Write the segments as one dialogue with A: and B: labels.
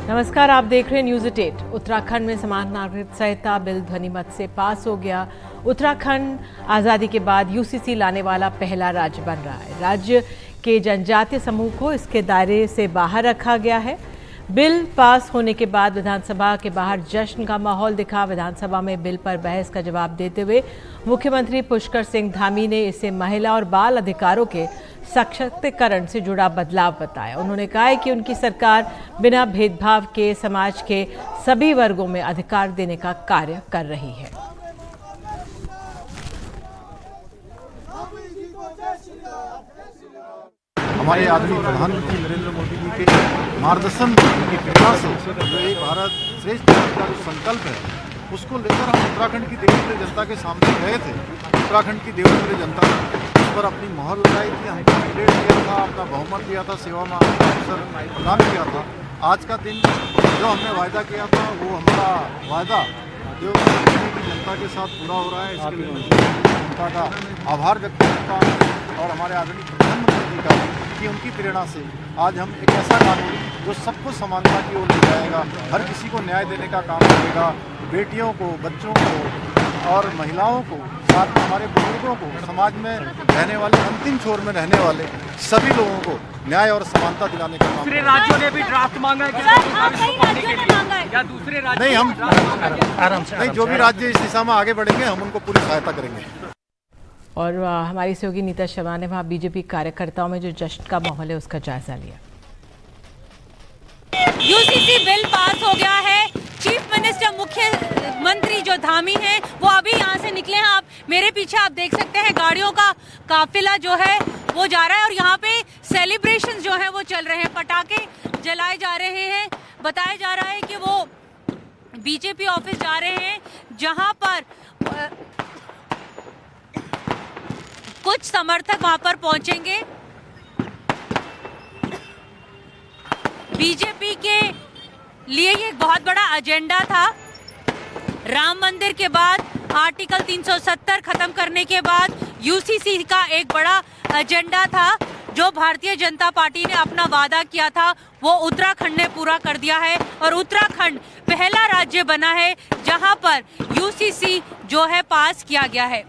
A: नमस्कार, आप देख रहे हैं न्यूज़ 8। उत्तराखंड में समान नागरिक संहिता बिल ध्वनिमत से पास हो गया। उत्तराखंड आज़ादी के बाद यूसीसी लाने वाला पहला राज्य बन रहा है। राज्य के जनजातीय समूह को इसके दायरे से बाहर रखा गया है। बिल पास होने के बाद विधानसभा के बाहर जश्न का माहौल दिखा। विधानसभा में बिल पर बहस का जवाब देते हुए मुख्यमंत्री पुष्कर सिंह धामी ने इसे महिला और बाल अधिकारों के सशक्तिकरण से जुड़ा बदलाव बताया। उन्होंने कहा है कि उनकी सरकार बिना भेदभाव के समाज के सभी वर्गों में अधिकार देने का कार्य कर रही है।
B: हमारे आदरणीय प्रधानमंत्री नरेंद्र मोदी जी के मार्गदर्शन की प्रेरणा से जो एक भारत श्रेष्ठ भारत का जो संकल्प है, उसको लेकर हम उत्तराखंड की देवप्रिय जनता के सामने गए थे। उत्तराखंड की देवप्रिय जनता ने उस पर अपनी मोहर लगाई थी, हमको मैंडेट दिया था, अपना बहुमत दिया था, सेवा में अवसर प्रदान किया था। आज का दिन जो हमने वायदा किया था, वो हमारा वायदा देवप्रिय की जनता के साथ पूरा हो रहा है। इसके लिए मैं जनता का आभार व्यक्त करता हूँ और हमारे आदरणीय प्रधानमंत्री जी का कि उनकी प्रेरणा से आज हम एक ऐसा कानून जो सबको समानता की ओर ले जाएगा, हर किसी को न्याय देने का काम करेगा, बेटियों को, बच्चों को और महिलाओं को, साथ में हमारे बुजुर्गों को, समाज में रहने वाले, अंतिम छोर में रहने वाले सभी लोगों को न्याय और समानता दिलाने का काम।
C: दूसरे राज्यों ने भी ड्राफ्ट मांगा है या दूसरे राज्य
B: नहीं, हम आराम से नहीं, जो भी राज्य इस दिशा में आगे बढ़ेंगे हम उनको पूरी सहायता करेंगे।
A: और हमारी सहयोगी नीता शर्मा ने वहाँ बीजेपी कार्यकर्ताओं में जो जश्न का माहौल है उसका जायजा लिया।
D: यूसीसी बिल पास हो गया है। चीफ मिनिस्टर मुख्यमंत्री जो धामी हैं वो अभी यहाँ से निकले हैं। आप मेरे पीछे आप देख सकते हैं गाड़ियों का काफिला जो है वो जा रहा है और यहाँ पे सेलिब्रेशन जो है वो चल रहे हैं, पटाखे जलाए जा रहे हैं। बताया जा रहा है कि वो बीजेपी ऑफिस जा रहे हैं जहाँ पर कुछ समर्थक वहां पर पहुंचेंगे। बीजेपी के लिए ये एक बहुत बड़ा एजेंडा था। राम मंदिर के बाद आर्टिकल 370 खत्म करने के बाद यूसीसी का एक बड़ा एजेंडा था जो भारतीय जनता पार्टी ने अपना वादा किया था, वो उत्तराखंड ने पूरा कर दिया है और उत्तराखंड पहला राज्य बना है जहां पर यूसीसी जो है पास किया गया है।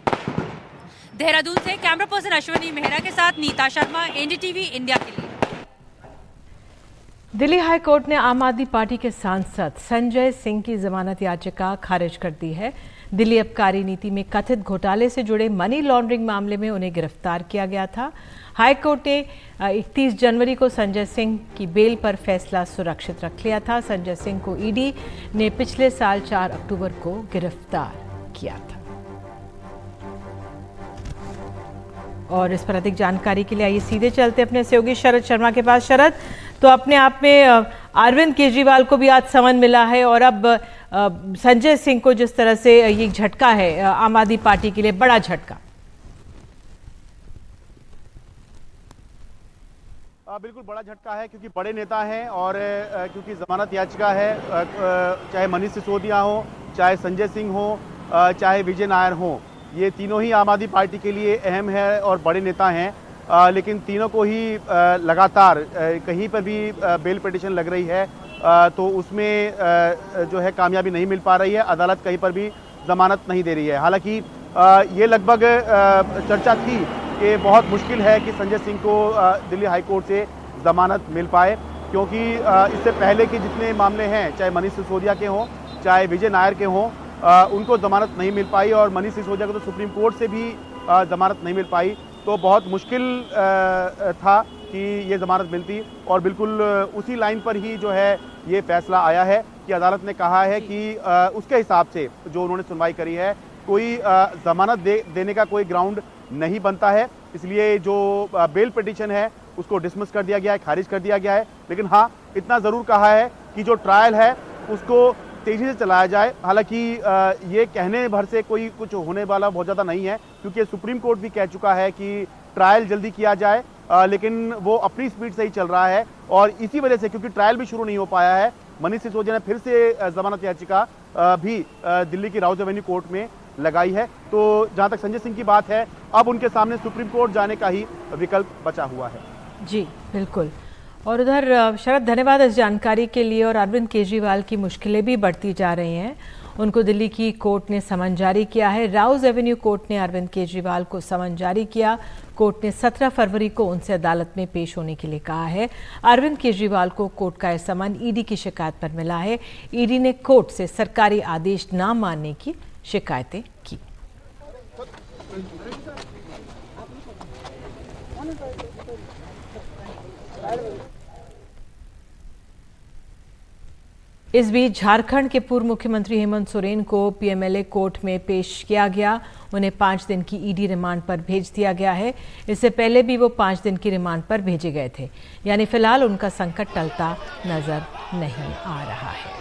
D: देहरादून से कैमरा पर्सन अश्विनी मेहरा के साथ नीता शर्मा, एनडीटीवी इंडिया के लिए।
A: दिल्ली हाई कोर्ट ने आम आदमी पार्टी के सांसद संजय सिंह की जमानत याचिका खारिज कर दी है। दिल्ली आबकारी नीति में कथित घोटाले से जुड़े मनी लॉन्ड्रिंग मामले में उन्हें गिरफ्तार किया गया था। हाई कोर्ट ने 31 जनवरी को संजय सिंह की बेल पर फैसला सुरक्षित रख लिया था। संजय सिंह को ईडी ने पिछले साल 4 अक्टूबर को गिरफ्तार किया था। और इस पर अधिक जानकारी के लिए आइए सीधे चलते अपने सहयोगी शरद शर्मा के पास। शरद, तो अपने आप में अरविंद केजरीवाल को भी आज समन मिला है और अब संजय सिंह को जिस तरह से ये झटका है आम आदमी पार्टी के लिए, बड़ा झटका।
E: बिल्कुल बड़ा झटका है क्योंकि बड़े नेता हैं और क्योंकि जमानत याचिका है, चाहे मनीष सिसोदिया हो, चाहे संजय सिंह हो, चाहे विजय नायर हो, ये तीनों ही आम आदमी पार्टी के लिए अहम है और बड़े नेता हैं। लेकिन तीनों को ही लगातार कहीं पर भी बेल पिटीशन लग रही है तो उसमें जो है कामयाबी नहीं मिल पा रही है। अदालत कहीं पर भी जमानत नहीं दे रही है। हालांकि ये लगभग चर्चा थी कि बहुत मुश्किल है कि संजय सिंह को दिल्ली हाई कोर्ट से जमानत मिल पाए, क्योंकि इससे पहले के जितने मामले हैं, चाहे मनीष सिसोदिया के हों, चाहे विजय नायर के हों, उनको जमानत नहीं मिल पाई और मनीष सिसोदिया को तो सुप्रीम कोर्ट से भी जमानत नहीं मिल पाई। तो बहुत मुश्किल था कि ये जमानत मिलती और बिल्कुल उसी लाइन पर ही जो है ये फैसला आया है कि अदालत ने कहा है कि उसके हिसाब से जो उन्होंने सुनवाई करी है, कोई जमानत देने का कोई ग्राउंड नहीं बनता है। इसलिए जो बेल पिटीशन है उसको डिसमिस कर दिया गया है, खारिज कर दिया गया है। लेकिन हाँ, इतना ज़रूर कहा है कि जो ट्रायल है उसको तेज़ी से चलाया जाए। हालांकि ये कहने भर से कोई कुछ होने वाला बहुत ज़्यादा नहीं है, क्योंकि सुप्रीम कोर्ट भी कह चुका है कि ट्रायल जल्दी किया जाए, लेकिन वो अपनी स्पीड से ही चल रहा है। और इसी वजह से, क्योंकि ट्रायल भी शुरू नहीं हो पाया है, मनीष सिसोदिया ने फिर से जमानत याचिका भी दिल्ली की राउज एवेन्यू कोर्ट में लगाई है। तो जहां तक संजय सिंह की बात है, अब उनके सामने सुप्रीम कोर्ट जाने का ही विकल्प बचा हुआ है।
A: जी बिल्कुल। और उधर शरद, धन्यवाद इस जानकारी के लिए। और अरविंद केजरीवाल की मुश्किलें भी बढ़ती जा रही हैं। उनको दिल्ली की कोर्ट ने समन जारी किया है। राउज एवेन्यू कोर्ट ने अरविंद केजरीवाल को समन जारी किया। कोर्ट ने 17 फरवरी को उनसे अदालत में पेश होने के लिए कहा है। अरविंद केजरीवाल को कोर्ट का यह समन ईडी की शिकायत पर मिला है। ईडी ने कोर्ट से सरकारी आदेश न मानने की शिकायतें की। इस बीच झारखंड के पूर्व मुख्यमंत्री हेमंत सोरेन को पीएमएलए कोर्ट में पेश किया गया। उन्हें 5 दिन की ईडी रिमांड पर भेज दिया गया है। इससे पहले भी वो 5 दिन की रिमांड पर भेजे गए थे। यानी फिलहाल उनका संकट टलता नजर नहीं आ रहा है।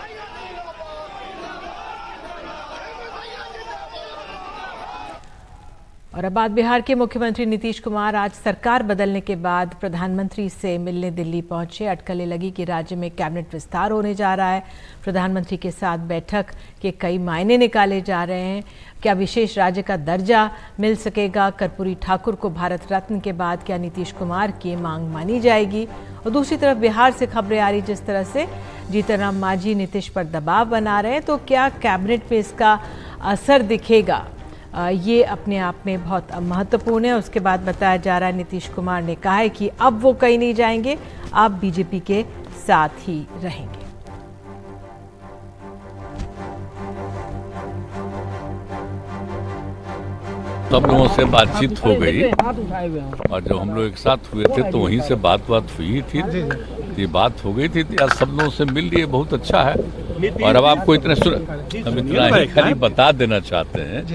A: और अब बात बिहार के मुख्यमंत्री नीतीश कुमार आज सरकार बदलने के बाद प्रधानमंत्री से मिलने दिल्ली पहुंचे। अटकलें लगी कि राज्य में कैबिनेट विस्तार होने जा रहा है। प्रधानमंत्री के साथ बैठक के कई मायने निकाले जा रहे हैं। क्या विशेष राज्य का दर्जा मिल सकेगा? कर्पूरी ठाकुर को भारत रत्न के बाद क्या नीतीश कुमार की मांग मानी जाएगी? और दूसरी तरफ बिहार से खबरें आ रही जिस तरह से जीतन राम मांझी नीतीश पर दबाव बना रहे हैं, तो क्या कैबिनेट में इसका असर दिखेगा? ये अपने आप में बहुत महत्वपूर्ण है। उसके बाद बताया जा रहा है नीतीश कुमार ने कहा है कि अब वो कहीं नहीं जाएंगे, आप बीजेपी के साथ ही रहेंगे।
F: सब लोगों से बातचीत हो गई और जब हम लोग एक साथ हुए थे तो वहीं से बात ही थी। ये बात हो गई थी। आज सब लोगों से मिल लिए, बहुत अच्छा है। और अब आपको इतना ही खाली बता देना चाहते हैं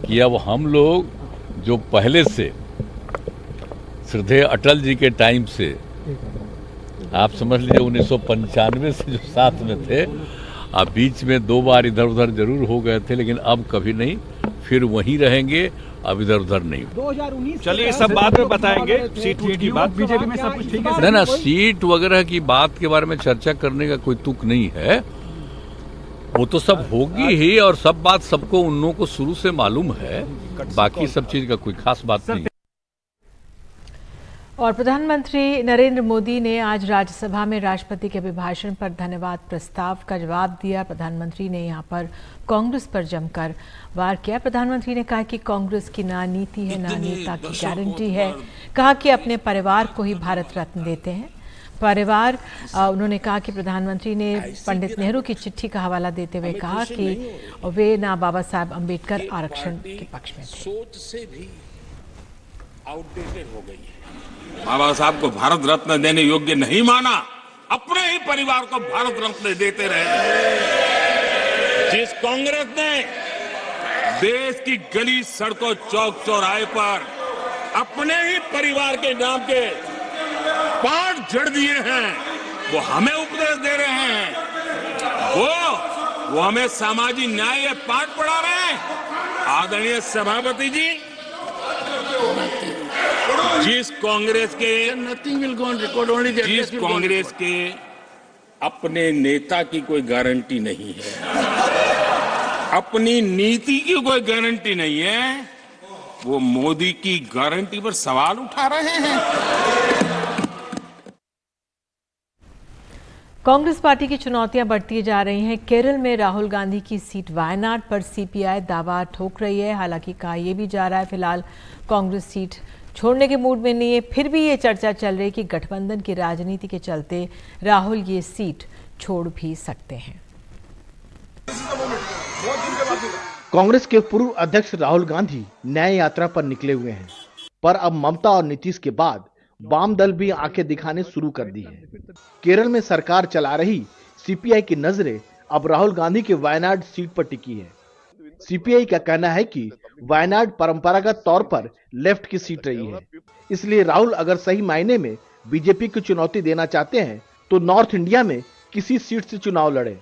F: कि अब हम लोग जो पहले से श्रद्धेय अटल जी के टाइम से, आप समझ लीजिए 1995 से जो साथ में थे, अब बीच में 2 बार इधर उधर जरूर हो गए थे, लेकिन अब कभी नहीं, फिर वहीं रहेंगे, अब इधर उधर नहीं।
C: 2019 चलिए सब बाद में बताएंगे। सीट की बात बीजेपी में सब कुछ ठीक है
F: ना? सीट वगैरह की बात के बारे में चर्चा करने का कोई तुक नहीं है। वो तो सब होगी ही और सब बात सबको उन लोगों को शुरू से मालूम है। बाकी सब चीज का कोई खास बात नहीं।
A: और प्रधानमंत्री नरेंद्र मोदी ने आज राज्यसभा में राष्ट्रपति के अभिभाषण पर धन्यवाद प्रस्ताव का जवाब दिया। प्रधानमंत्री ने यहां पर कांग्रेस पर जमकर वार किया। प्रधानमंत्री ने कहा कि कांग्रेस की ना नीति है ना नेता की गारंटी है। कहा कि अपने परिवार को ही भारत रत्न देते हैं। परिवार, उन्होंने कहा कि प्रधानमंत्री ने पंडित नेहरू की चिट्ठी का हवाला देते हुए कहा कि वे ना बाबा साहब अम्बेडकर आरक्षण के पक्ष में थे।
G: सोच से भी आउटडेटेड हो गई है। बाबा साहब को भारत रत्न देने योग्य नहीं माना, अपने ही परिवार को भारत रत्न देते रहे। जिस कांग्रेस ने देश की गली सड़कों चौक चौराहे पर अपने ही परिवार के नाम के पाठ जड़ दिए हैं, वो हमें उपदेश दे रहे हैं। वो हमें सामाजिक न्याय पाठ पढ़ा रहे हैं। आदरणीय सभापति जी, जिस कांग्रेस के अपने नेता की कोई गारंटी नहीं है, अपनी नीति की कोई गारंटी नहीं है, वो मोदी की गारंटी पर सवाल उठा रहे हैं।
A: कांग्रेस पार्टी की चुनौतियां बढ़ती जा रही हैं। केरल में राहुल गांधी की सीट वायनाड पर सीपीआई दावा ठोक रही है। हालांकि कहा यह भी जा रहा है फिलहाल कांग्रेस सीट छोड़ने के मूड में नहीं है। फिर भी ये चर्चा चल रही है कि गठबंधन की राजनीति के चलते राहुल ये सीट छोड़ भी सकते हैं।
E: कांग्रेस के पूर्व अध्यक्ष राहुल गांधी न्याय यात्रा पर निकले हुए हैं, पर अब ममता और नीतीश के बाद वाम दल भी आंखें दिखाने शुरू कर दी है। केरल में सरकार चला रही सीपीआई की नजरें अब राहुल गांधी के वायनाड सीट पर टिकी है। सीपीआई का कहना है कि वायनाड परंपरागत तौर पर लेफ्ट की सीट रही है, इसलिए राहुल अगर सही मायने में बीजेपी को चुनौती देना चाहते हैं तो नॉर्थ इंडिया में किसी सीट से चुनाव लड़े।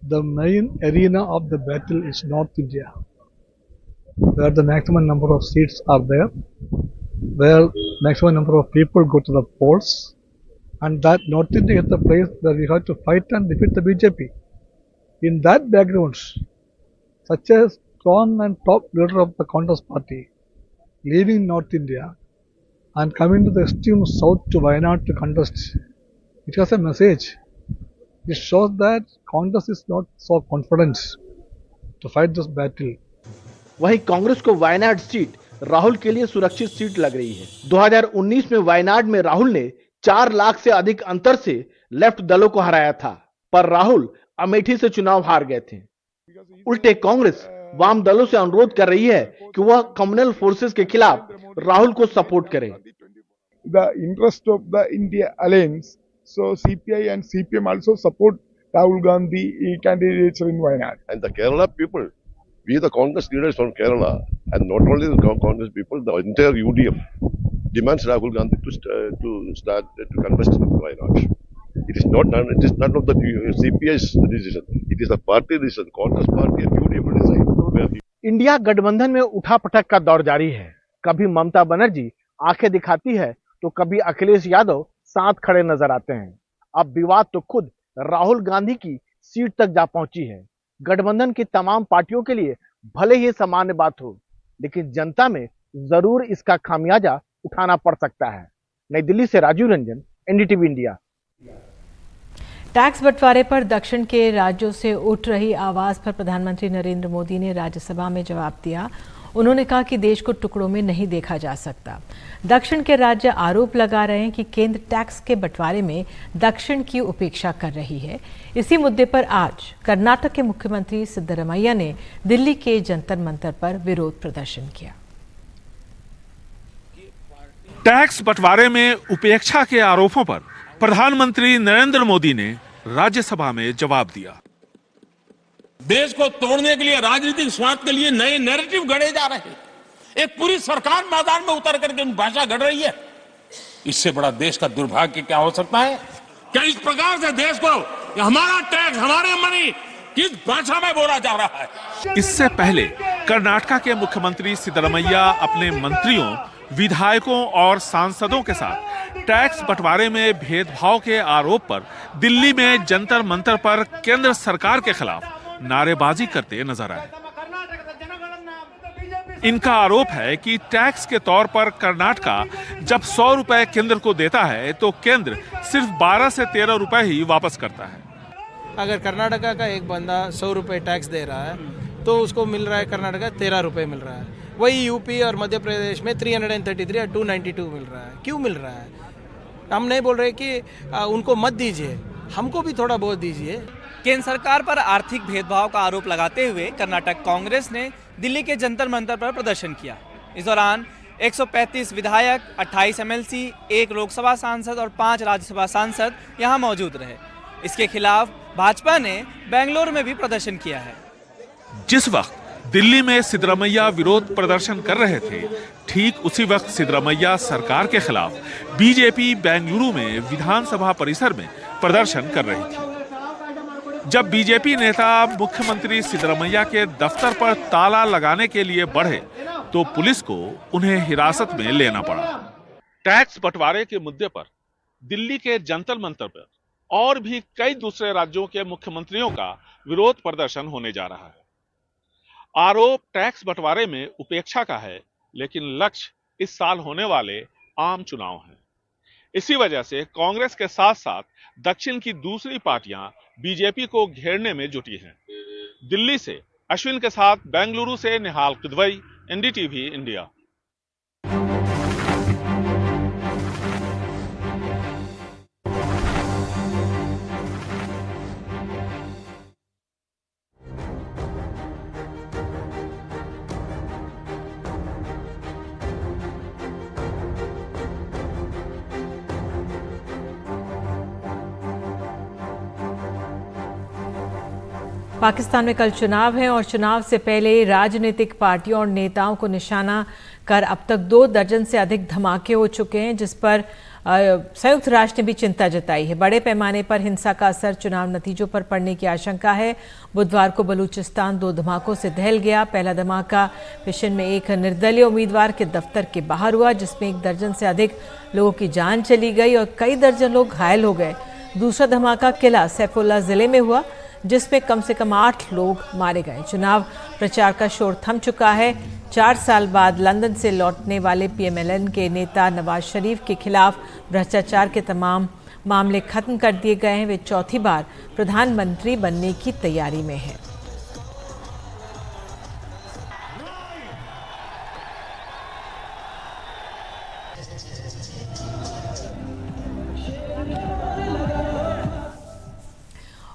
H: The main arena of the battle is North India, where the maximum number of seats are there, where maximum number of people go to the polls, and that North India is the place where we have to fight and defeat the BJP. In that background, such a strong and top leader of the Congress party leaving North India and coming to the extreme south to Wayanad to contest it has a message. It shows that Congress is not so confident to fight this battle.
E: वहीं कांग्रेस को Wayanad seat Rahul के लिए सुरक्षित seat लग रही है। 2019 में वायनाड में राहुल ने 4 लाख से अधिक अंतर से लेफ्ट दलों को हराया था, पर राहुल अमेठी से चुनाव हार गए थे। उल्टे कांग्रेस वाम दलों से अनुरोध कर रही है कि वह कम्युनल फोर्सेस के खिलाफ राहुल को सपोर्ट करें।
I: The interest of the India alliance, so CPI and CPM also support Rahul Gandhi candidature in Wayanad.
J: And the Kerala people, we the Congress leaders from Kerala, and not only the Congress people, the entire UDF demands Rahul Gandhi to start to contest in Wayanad. It is none of the CPI's decision. It is a party decision. Congress party and UDF decide.
E: India गठबंधन में उठापटक का दौर जारी है। कभी ममता बनर्जी आंखें दिखाती है तो कभी अखिलेश यादव साथ खड़े नजर आते हैं। अब विवाद तो खुद राहुल गांधी की सीट तक जा पहुंची है। गठबंधन की तमाम पार्टियों के लिए भले ही सामान्य बात हो, लेकिन जनता में जरूर इसका खामियाजा उठाना पड़ सकता है। नई दिल्ली से राजीव रंजन, एनडीटीवी इंडिया।
A: टैक्स बंटवारे पर दक्षिण के राज्यों से उठ रही आवाज पर प्रधानमंत्री नरेंद्र मोदी ने राज्यसभा में जवाब दिया। उन्होंने कहा कि देश को टुकड़ों में नहीं देखा जा सकता। दक्षिण के राज्य आरोप लगा रहे हैं कि केंद्र टैक्स के बंटवारे में दक्षिण की उपेक्षा कर रही है। इसी मुद्दे पर आज कर्नाटक के मुख्यमंत्री सिद्धरमैया ने दिल्ली के जंतर मंतर पर विरोध प्रदर्शन किया।
K: टैक्स बंटवारे में उपेक्षा के आरोपों पर प्रधानमंत्री नरेंद्र मोदी ने राज्यसभा में जवाब दिया।
G: देश को तोड़ने के लिए, राजनीतिक स्वार्थ के लिए नए नैरेटिव गढ़े जा रहे हैं। एक पूरी सरकार मैदान में उतर करके भाषा गढ़ रही है। इससे बड़ा देश का दुर्भाग्य क्या हो सकता है? क्या इस प्रकार से देश को हमारा टैक्स, हमारे मनी किस भाषा में बोला जा रहा है?
K: इससे पहले कर्नाटक के मुख्यमंत्री सिद्धरमैया अपने मंत्रियों, विधायकों और सांसदों के साथ टैक्स बंटवारे में भेदभाव के आरोप पर दिल्ली में जंतर मंतर पर केंद्र सरकार के खिलाफ नारेबाजी करते नजर आए। इनका आरोप है कि टैक्स के तौर पर कर्नाटक जब 100 रुपए केंद्र को देता है तो केंद्र सिर्फ 12 से 13 रुपए ही वापस करता है।
L: अगर कर्नाटक का एक बंदा 100 रुपए टैक्स दे रहा है तो उसको मिल रहा है कर्नाटक 13 रुपए मिल रहा है। वही यूपी और मध्य प्रदेश में 333 या 292 मिल रहा है। क्यों मिल रहा है? हम नहीं बोल रहे कि उनको मत दीजिए, हमको भी थोड़ा बहुत दीजिए।
C: केंद्र सरकार पर आर्थिक भेदभाव का आरोप लगाते हुए कर्नाटक कांग्रेस ने दिल्ली के जंतर मंतर पर प्रदर्शन किया। इस दौरान 135 विधायक, 28 एमएलसी, 1 लोकसभा सांसद और 5 राज्यसभा सांसद यहां मौजूद रहे। इसके खिलाफ भाजपा ने बेंगलुरु में भी प्रदर्शन किया है।
K: जिस वक्त दिल्ली में सिद्धरमैया विरोध प्रदर्शन कर रहे थे, ठीक उसी वक्त सिद्धरमैया सरकार के खिलाफ बीजेपी बेंगलुरु में विधानसभा परिसर में प्रदर्शन कर रही थी। जब बीजेपी नेता मुख्यमंत्री सिद्धरमैया के दफ्तर पर ताला लगाने के लिए बढ़े तो पुलिस को उन्हें हिरासत में लेना पड़ा। टैक्स बंटवारे के मुद्दे पर दिल्ली के जंतर मंतर पर और भी कई दूसरे राज्यों के मुख्यमंत्रियों का विरोध प्रदर्शन होने जा रहा है। आरोप टैक्स बंटवारे में उपेक्षा का है, लेकिन लक्ष्य इस साल होने वाले आम चुनाव हैं। इसी वजह से कांग्रेस के साथ साथ दक्षिण की दूसरी पार्टियां बीजेपी को घेरने में जुटी हैं। दिल्ली से अश्विन के साथ बेंगलुरु से निहाल किदवई, एनडीटीवी इंडिया।
A: पाकिस्तान में कल चुनाव है और चुनाव से पहले राजनीतिक पार्टियों और नेताओं को निशाना कर अब तक 2 दर्जन से अधिक धमाके हो चुके हैं, जिस पर संयुक्त राष्ट्र ने भी चिंता जताई है। बड़े पैमाने पर हिंसा का असर चुनाव नतीजों पर पड़ने की आशंका है। बुधवार को बलूचिस्तान 2 धमाकों से दहल गया। पहला धमाका पिशन में एक निर्दलीय उम्मीदवार के दफ्तर के बाहर हुआ, जिसमें 1 दर्जन से अधिक लोगों की जान चली गई और कई दर्जन लोग घायल हो गए। दूसरा धमाका किला सैफुल्ला जिले में हुआ, जिसमें कम से कम 8 लोग मारे गए। चुनाव प्रचार का शोर थम चुका है। 4 साल बाद लंदन से लौटने वाले पीएमएलएन के नेता नवाज शरीफ के खिलाफ भ्रष्टाचार के तमाम मामले खत्म कर दिए गए हैं। वे चौथी बार प्रधानमंत्री बनने की तैयारी में हैं।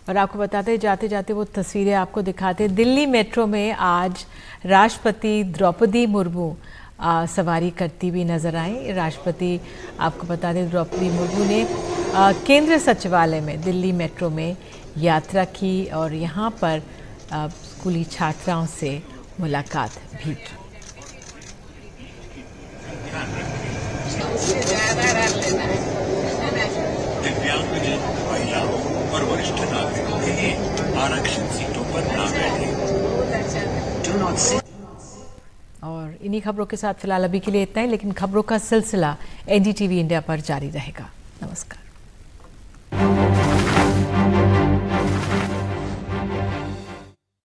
A: और आपको बताते जाते जाते वो तस्वीरें आपको दिखाते, दिल्ली मेट्रो में आज राष्ट्रपति द्रौपदी मुर्मू सवारी करती हुई नजर आई। राष्ट्रपति, आपको बता दें, द्रौपदी मुर्मू ने केंद्रीय सचिवालय में दिल्ली मेट्रो में यात्रा की और यहाँ पर स्कूली छात्राओं से मुलाकात भी की।
M: और वरिष्ठ नागरिकों के लिए आरक्षित सीटों पर ना बैठे।
A: और इन्हीं खबरों के साथ फिलहाल अभी के लिए इतना ही, लेकिन खबरों का सिलसिला एनडीटीवी इंडिया पर जारी रहेगा। नमस्कार।